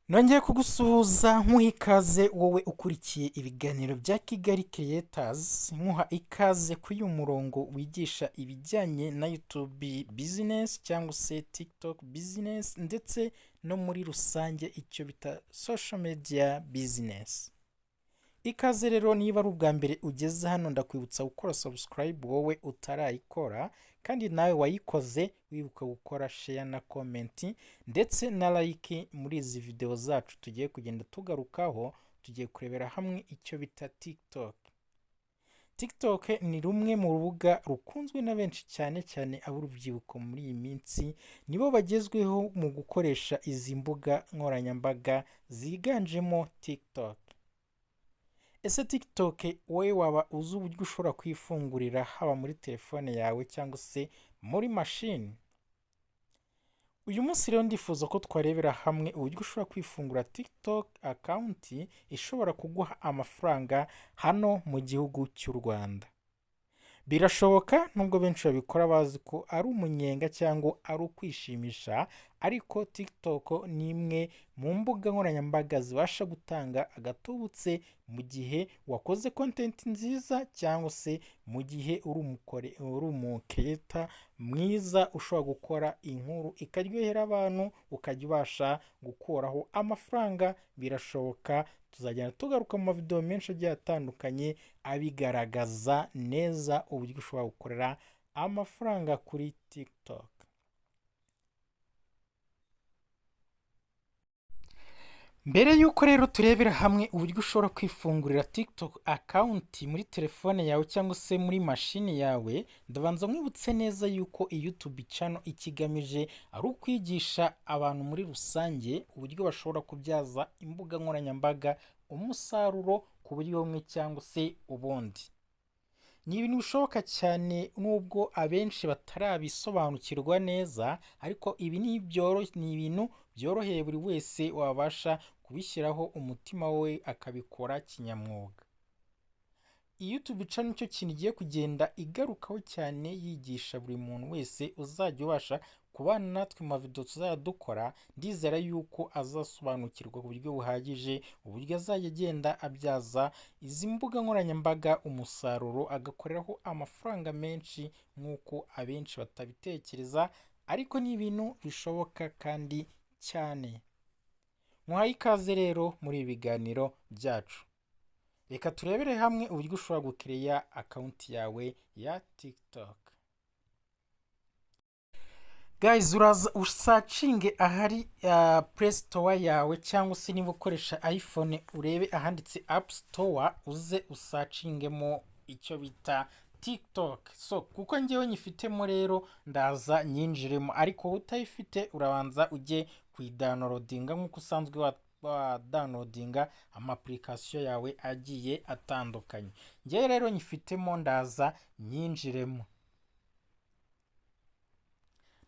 Nongeye kugusuhuza nkuha ikaze wowe ukurikiye ibiganiro bya Kigali Creators, nkuha ikaze kuri uyu murongo wigisha ibijyanye na YouTube business cyangwa se TikTok business ndetse no muri rusange icyo bita social media business. Ikaze rero niba ari ubwa mbere ugeze hano ndakwibutsa gukora subscribe wowe utarayikora, kandi nawe wayikoze wibuka gukora share na comment ndetse na like muri izi video zacu tugiye kugenda tugarukaho. Tugiye kurebera hamwe icyo bita TikTok. TikTok ni rumwe mu rubuga rukunzwe na benshi cyane cyane ab'urubyiruko muri iyi minsi, nibo bagezweho mu gukoresha izi mbuga nkoranyambaga ziganjemo TikTok. Ese TikTok wowe waba uzi uburyo ushobora kwifungurira haba muri telefone yawe cyangwa se muri mashini? Uyu munsi rero ndifuza ko twarebera hamwe uburyo ushobora kwifungura TikTok account ishobora kuguha amafaranga hano mu gihugu cy'u Rwanda. Birashoboka nubwo benshi babikora bazi ko ari umunyenga cyangwa ari ukwishimisha, ariko TikTok ni imwe mu mbuga nkoranyambaga zibasha gutanga agatubutse mu gihe wakoze content nziza cyangwa se mu gihe uri umukreator mwiza ushobora gukora inkuru ikaryohera abantu ukajya ubasha gukuraho amafaranga. Birashoboka, tuzajyana tugaruka mu mavideo menshi agiye atandukanye abigaragaza neza uburyo ushobora gukorera amafaranga kuri TikTok. Mbere yuko rero turebera hamwe uburyo ushobora kwifungurira TikTok account muri telefone yawe cyangwa se muri mashini yawe, ndabanza mwibutse neza yuko iyi YouTube channel ikigamije ari ukwigisha abantu muri rusange uburyo bashobora kubyaza imbuga nkoranyambaga umusaruro ku buryo bumwe cyangwa se ubundi. Ni ibintu bishoboka cyane nubwo abenshi batarabisobanukirwa neza, ariko ibi ni ibintu byoroheye buri wese wabasha kubishyiraho umutima we akabikora kinyamwuga. Iyi YouTube channel nicyo kintu igiye kugenda igarukaho cyane, yigisha buri muntu wese uzajya ubasha kubana natwe mu mavideo tuzajya dukora. Ndizera yuko azasobanukirwa ku buryo buhagije uburyo azajya agenda abyaza izi mbuga nkoranyambaga umusaruro agakoreraho amafaranga menshi nk'uko abenshi batabitekereza, ariko ni ibintu bishoboka kandi cyane. Muhaye ikaze rero muri ibi biganiro byacu. Reka turebere hamwe uburyo ushobora gukireya account yawe ya TikTok. Guys, uraza usacinge ahari Play Store yawe, cyangwa se niba ukoresha iPhone urebe ahanditse App Store uze usacingemo icyo bita TikTok. So kuko ngewe nyifitemo rero ndaza nyinjiremo, ariko utayifite urabanza ujye kuyidownloadinga nk'uko usanzwe wa downloadinga ama application yawe agiye atandukanye. Ngewe rero nyifitemo ndaza nyinjiremo.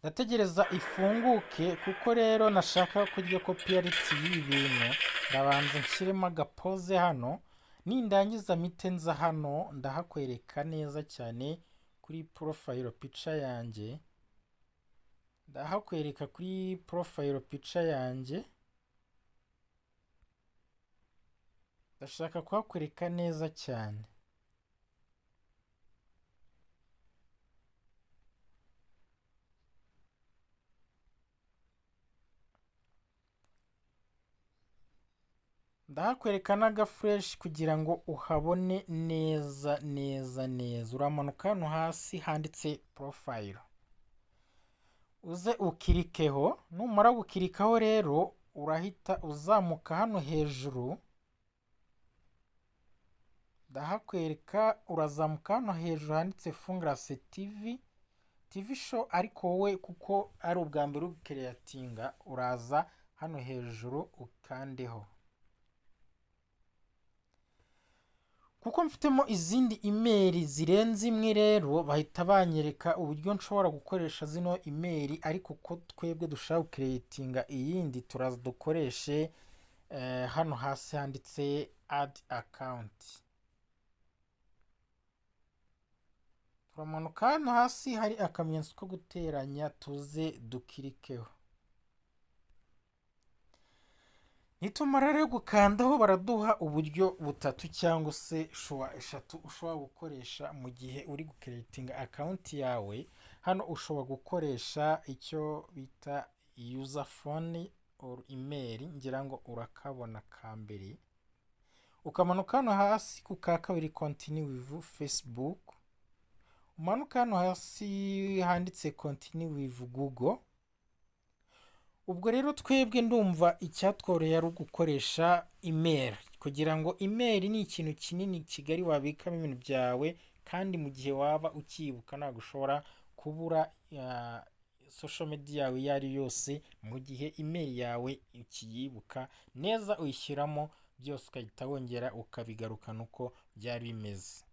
Ndategereza ifunguke kuko rero nashaka kurya copyright y'ibintu. Ndabanza nshyiremo agapoze hano, nindangiza mite nza hano ndahakwereka neza cyane kuri profile picture yanjye. Ndahakwereka kuri profile picture yanjye. Ndashaka kuhakwereka neza cyane. Ndahakwereka n'aga fresh kugira ngo uhabone neza neza neza. Uramanuka hano hasi handitse profile, uze ukirikeho. Numara gukirikaho rero urahita uzamuka hano hejuru. Ndahakwereka urazamuka hano hejuru handitse Fungrase TV show, ariko wowe kuko ari ubwa mbere ukireatinga uraza hano hejuru ukandeho. Kuko mfitemo izindi email zirenze imwe rero bahita banyereka uburyo nshobora gukoresha zino email, ariko ko twebwe dushaka creatinga iyindi turaza dukoreshe hano hasi handitse add account. Turamanuka hano hasi hari akamenyetso ko guteranya tuze dukirikeho. nitumara rero gukandaho baraduha uburyo butatu cyangwa se eshatu ushobora gukoresha mu gihe uri gukeretinga akawunti yawe. Hano ushobora gukoresha icyo bita user phone or email, ngira ngo urakabona ka mbere, ukamanuka hano hasi ku ka kabiri continue with Facebook, umanuka hano hasi handitse continue with Google. Ubwo rero twebwe ndumva icyatworoheye ari ugukoresha email, kugira ngo email ni ikintu kinini kigari wabikamo ibintu byawe, kandi mu gihe waba ukibuka ntabwo ushobora kubura social media yawe iyo ari yose. Mu gihe email yawe ukiyibuka neza uyishyiramo byose, ukahita wongera ukabigarukana uko byari bimeze.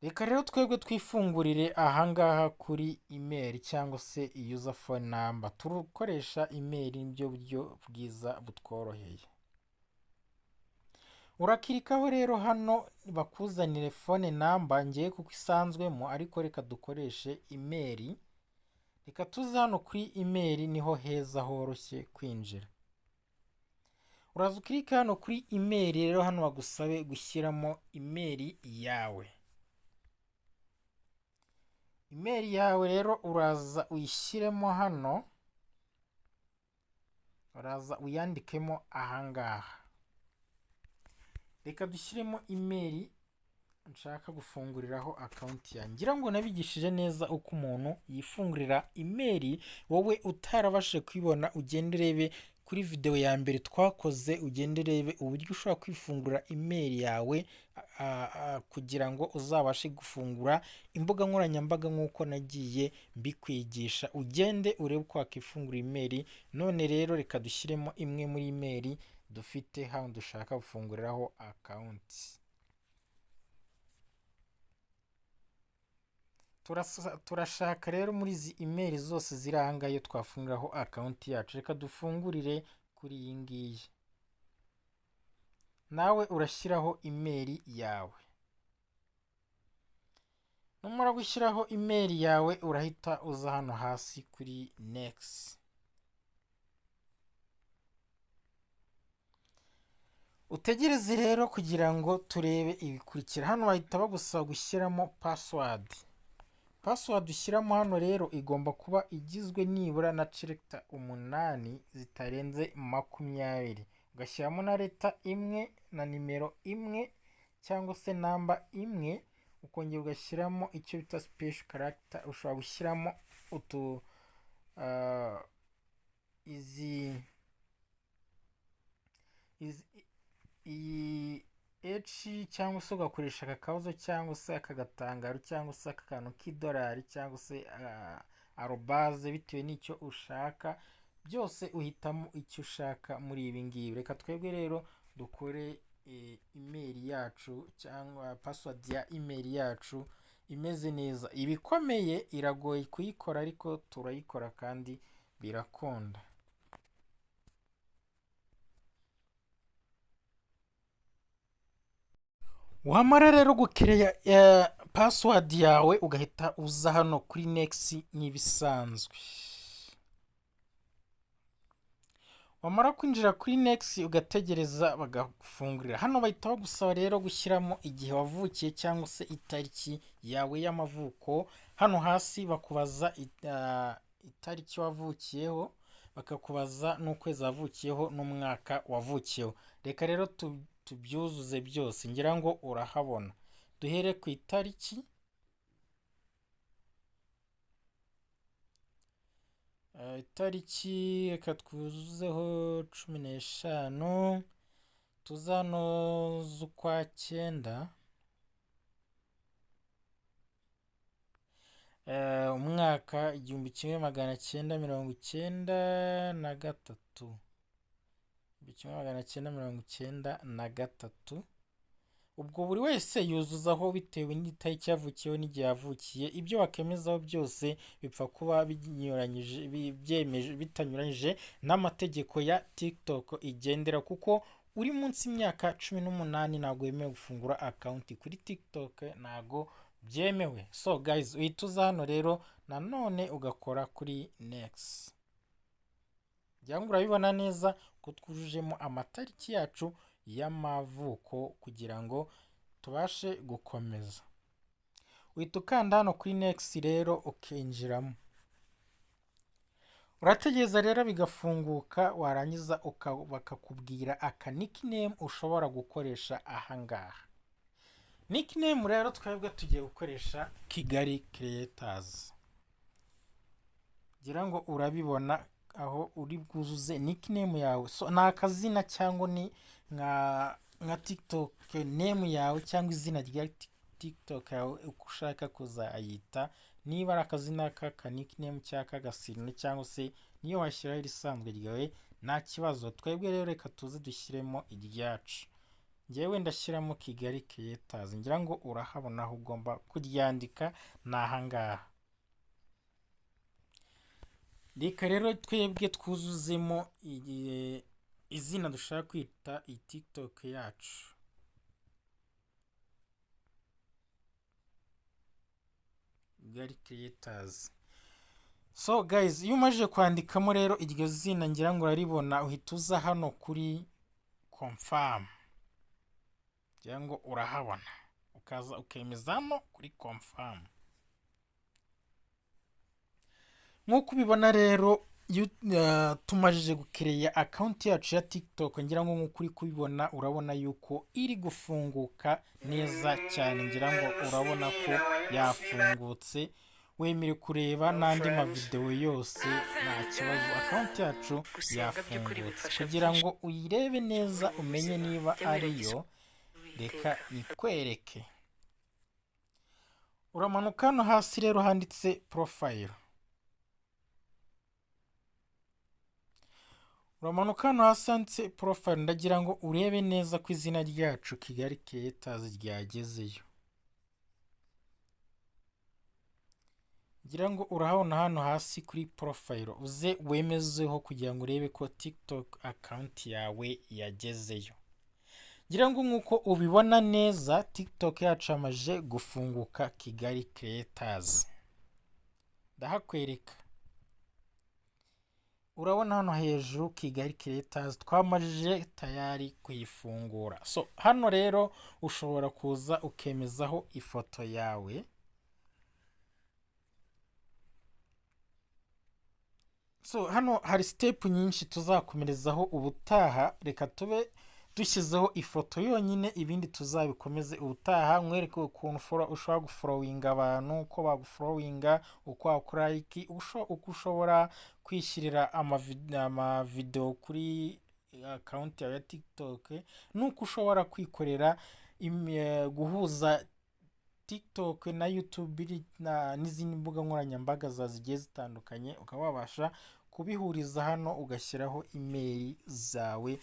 Reka rero twebwe twifungurire ahangaha kuri email cyangwa se user phone number. Turukoresha email nibyo buryo bwiza butworoheye. Urakirikaho rero hano bakuzanire phone number, ngiye kuko isanzwemo, ariko reka dukoreshe email. Reka tuze hano kuri email, niho heza horoshye kwinjira. Uraza ukirika hano kuri email rero, hano bagusabe gushyiramo email yawe. Email yawe rero uraza uyishyiremo hano, uraza uyandikemo ahangaha. Reka dushyiremo email nshaka gufunguriraho akawunti yanjye. Ngira ngo nabigishije neza uko umuntu yifungurira email. Wowe utarabashe kwibona, ugende urebe kuri video ya mbere twakoze, ugende urebe uburyo ushobora kwifungura email yawe kugira ngo uzabashe gufungura imbuga nkoranyambaga nk'uko nagiye mbikwigisha. Ugende urebe uko wakifungura email. None rero reka dushyiremo imwe muri email dufite hano dushaka gufunguriraho akawunti. Turashaka rero muri izi email zose ziri ahangaha iyo twafunguraho akawunti yacu. Reka dufungurire kuri iyi ngiyi. Nawe urashyiraho email yawe. Numara gushyiraho email yawe, urahita uza hano hasi kuri next. Utegereze rero kugira ngo turebe ibikurikira. Hano bahita bagusaba gushyiramo password. Password ushyiramo hano rero igomba kuba igizwe nibura na character 8 zitarenze 20. Ugashyiramo na leta imwe na nimero imwe cyangwa se namba imwe, ukongera ugashyiramo icyo bita special character. Ushobora gushyiramo H cyangwa se ugakoresha aka kabazo cyangwa se aka gatangaro cyangwa se aka kantu k'idolari cyangwa se arobase, bitewe n'icyo ushaka. Byose uhitamo icyo ushaka muri ibi ngibi. Reka twebwe rero dukore email yacu cyangwa password ya email yacu imeze neza. Ibikomeye iragoye kuyikora, ariko turayikora kandi birakunda. Wamara rero gukereya password yawe, ugahita uza hano kuri next nk'ibisanzwe. Wamara kwinjira kuri next, ugategereza bagafungurira. Hano bahita bagusaba rero gushyiramo igihe wavukiye cyangwa se itariki yawe y'amavuko. Hano hasi bakubaza itariki wavukiyeho, bakakubaza n'ukwezi wavukiyeho n'umwaka wavukiyeho. Reka rero tubyuzuze byose, ngira ngo urahabona. Duhere ku itariki. Itariki reka twuzuzeho 15 tuzano z'ukwa 9. Umwaka 1993. 1993. Ubwo buri wese yuzuzaho bitewe n'itariki yavukiyeho n'igihe yavukiye. Ibyo wakemezaho byose bipfa kuba bitanyuranyije n'amategeko ya TikTok igendera, kuko uri munsi y'imyaka 18 ntabwo wemewe gufungura account kuri TikTok, ntabwo byemewe. So guys, uhita uza hano rero nanone ugakora kuri next. ngira ngo urabibona neza ko twujujemo amatariki yacu y'amavuko kugira ngo tubashe gukomeza. Uhita ukanda hano kuri next rero ukinjiramo, urategereza rero bigafunguka, warangiza bakakubwira aka nickname ushobora gukoresha ahangaha. Nickname rero twebwe tugiye gukoresha Kigali Creators, ngira ngo urabibona aho uri bwuzuze nickname yawe. So ni akazina cyangwa ni nka TikTok name yawe cyangwa izina rya TikTok yawe uko ushaka kuzayita, niba ari akazina k'aka nickname cyangwa agasino cyangwa se niyo washyiraho irisanzwe ryawe nta kibazo. Twebwe rero reka tuze dushyiremo iryacu, njyewe ndashyiramo Kigali Creators, ngira ngo urahabona aho ugomba kuryandika ni ahangaha. Reka rero twebwe twuzuzemo izina dushaka kwita iyi TikTok yacu. Kigali Creators. So guys, iyo umaze kwandikamo rero iryo zina ngira ngo uraribona, uhita uza hano kuri confirm, ngira ngo urahabona, ukaza ukemeza hano kuri confirm. Nk'uko ubibona rero tumajije gukereya account yacu ya TikTok, ngira ngo nk'uko uri kubibona urabona yuko iri gufunguka neza cyane, ngira ngo urabona ko yafungutse. Wemere kureba n'andi mavideo yose nta kibazo, account yacu yafungutse. Kugira ngo uyirebe neza umenye niba ariyo, reka nikwereke. Uramanuka hano hasi rero handitse profile, uramanuka hano hasi handitse profile, ndagira ngo urebe neza ko izina ryacu Kigali Creators ryagezeyo. Ngira ngo urahabona hano hasi kuri profile, uze wemezeho kugira ngo urebe ko TikTok account yawe yagezeyo. Ngira ngo nk'uko ubibona neza TikTok yacu yamaze gufunguka Kigali Creators, ndahakwereka. Urabona hano hejuru Kigali Creators twamajije tayari kuyifungura. So hano rero ushobora kuza ukemezaho ifoto yawe. So hano hari step nyinshi tuzakomerezaho ubutaha, reka tube dushyizeho ifoto yonyine, ibindi tuzabikomeze ubutaha. Mwereke ukuntu ushobora gufollowinga abantu, uko bagufollowinga, uko wakora like, uko ushobora kwishyirira amavideo kuri account yawe ya TikTok, nuko ushobora kwikorera guhuza TikTok na YouTube n'izindi mbuga nkoranyambaga zigiye zitandukanye, ukaba wabasha kubihuriza hano ugashyiraho email zawe,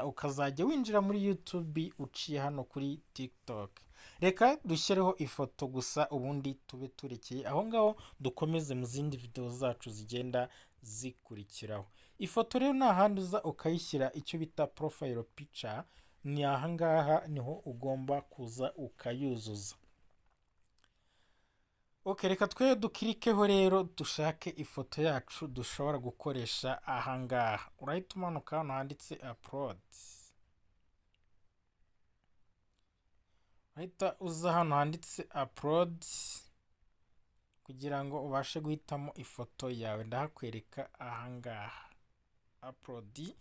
ukazajya winjira muri YouTube uciye hano kuri TikTok. Reka dushyireho ifoto gusa ubundi tube turekeye aho ngaho, dukomeze mu zindi video zacu zigenda zikurikiraho. Ifoto rero nta handi uza ukayishyira icyo bita profile picture, ni ahangaha niho ugomba kuza ukayuzuza. Okay, reka twe dukirikeho rero dushake ifoto yacu dushobora gukoresha ahangaha. Urahita umanuka hano handitse upload, urahita uza hano handitse upload kugira ngo ubashe guhitamo ifoto yawe. Ndahakwereka ahangaha upload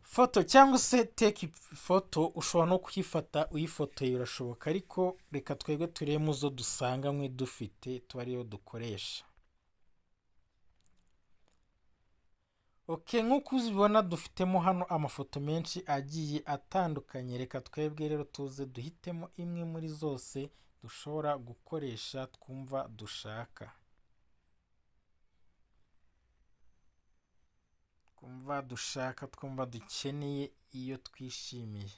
foto cyangwa se take ifoto. Ushobora no kuyifata uyifotoye, urashoboka, ariko reka twebwe turebe muzo dusanganywe dufite tuba ariyo dukoresha. Okay, nk'uko uzibona dufitemo hano amafoto menshi agiye atandukanye. Reka twebwe rero tuze duhitemo imwe muri zose dushobora gukoresha twumva dushaka, twumva dukeneye, iyo twishimiye.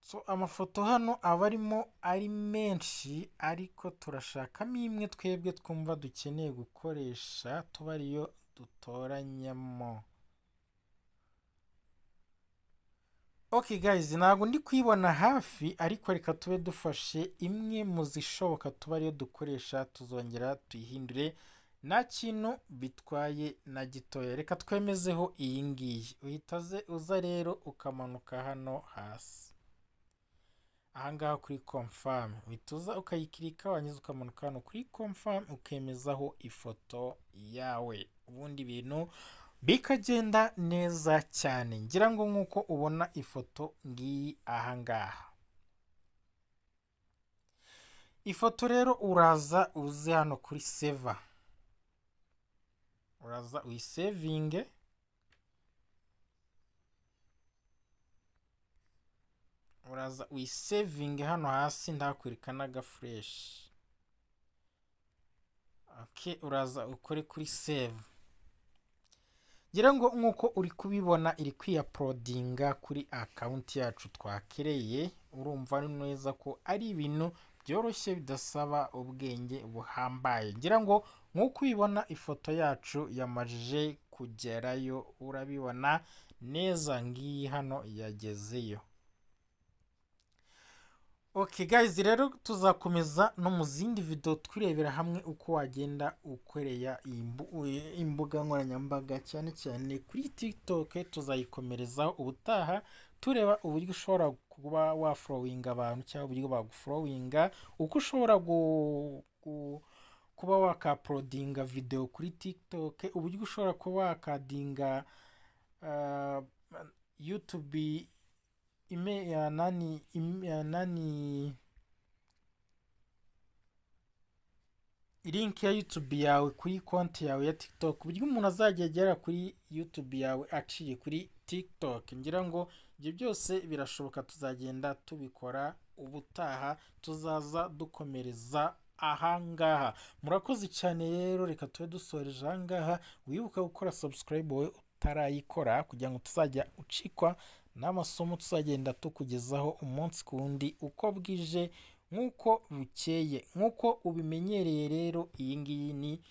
So amafoto hano aba arimo ari menshi, ariko turashakamo imwe twebwe twumva dukeneye gukoresha, tuba ariyo dutoranyamo. Okay guys, ntabwo ndi kuyibona hafi ariko reka tube dufashe imwe mu zishoboka tuba ariyo dukoresha tuzongera tuyihindure, nta kintu bitwaye na gitoya. Reka twemezeho iyi ngiyi, uza rero ukamanuka hano hasi ahangaha kuri confirm, uhita uza ukayikirika, wanyuze ukamanuka hano kuri confirm ukemezaho ifoto yawe, ubundi ibintu bikagenda neza cyane. Ngira ngo nk'uko ubona ifoto ngiyi ahangaha. Ifoto rero uraza uze hano kuri save, uraza uyisevinge, hano hasi ndakwereka n'aga fresh. Okay, uraza ukore kuri save. Ngira ngo nk'uko uri kubibona iri kwiuploadinga kuri account yacu twakereye, urumva neza ko ari ibintu byoroshye bidasaba ubwenge buhambaye. Ngira ngo nk'uko ubibona ifoto yacu yamajije kugerayo, urabibona neza ngiyi hano yagezeyo. Okay guys, rero tuzakomeza no mu zindi video twirebera hamwe uko wagenda ukoreya imbuga nkoranyambaga, cyane cyane kuri TikTok tuzayikomerezaho ubutaha, tureba uburyo ushobora kuba wafollowinga abantu cyangwa uburyo bagufollowinga, uko ushobora kuba wakauploadinga video kuri TikTok, uburyo ushobora kuba wakadinga YouTube link ya YouTube yawe kuri konti yawe ya TikTok, uburyo umuntu azajya agera kuri YouTube yawe aciye kuri TikTok. Ngira ngo ibyo byose birashoboka, tuzagenda tubikora ubutaha, tuzaza dukomereza ahangaha. Murakoze cyane rero, reka tube dusoreje ahangaha. Wibuka gukora subscribe wowe utarayikora, kugira ngo tuzajya ucikwa n'amasomo tuzagenda tukugezaho umunsi ku wundi uko bwije nk'uko bukeye. Nk'uko ubimenyereye rero, iyi ngiyi ni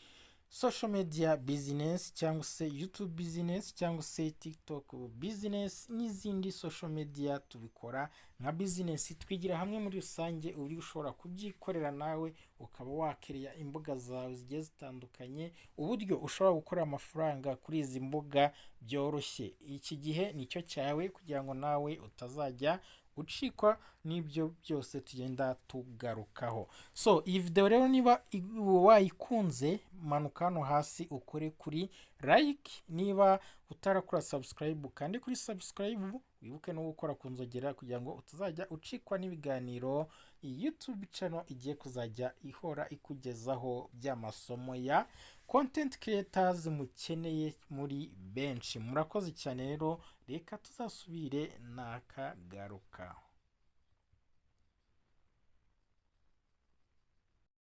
social media business, cyangwa se YouTube business, cyangwa se TikTok business, n'izindi social media tubikora nka business. Twigira hamwe muri rusange uburyo ushobora kubyikorera nawe ukaba wakereya imbuga zawe zigiye zitandukanye, uburyo ushobora gukora amafaranga kuri izi mbuga byoroshye. Iki gihe nicyo cyawe, kugira ngo nawe utazajya ucikwa n'ibyo byose tugenda tugarukaho. So iyi video rero niba wayikunze, manuka hano hasi ukore kuri like, niba utarakora subscribe kandi kuri subscribe, wibuke no gukora ku nzogera kugira ngo utazajya ucikwa n'ibiganiro YouTube channel igiye kuzajya ihora ikugezaho by'amasomo ya content creators mukeneye muri benshi. Murakoze cyane rero, reka tuzasubire nakagaruka.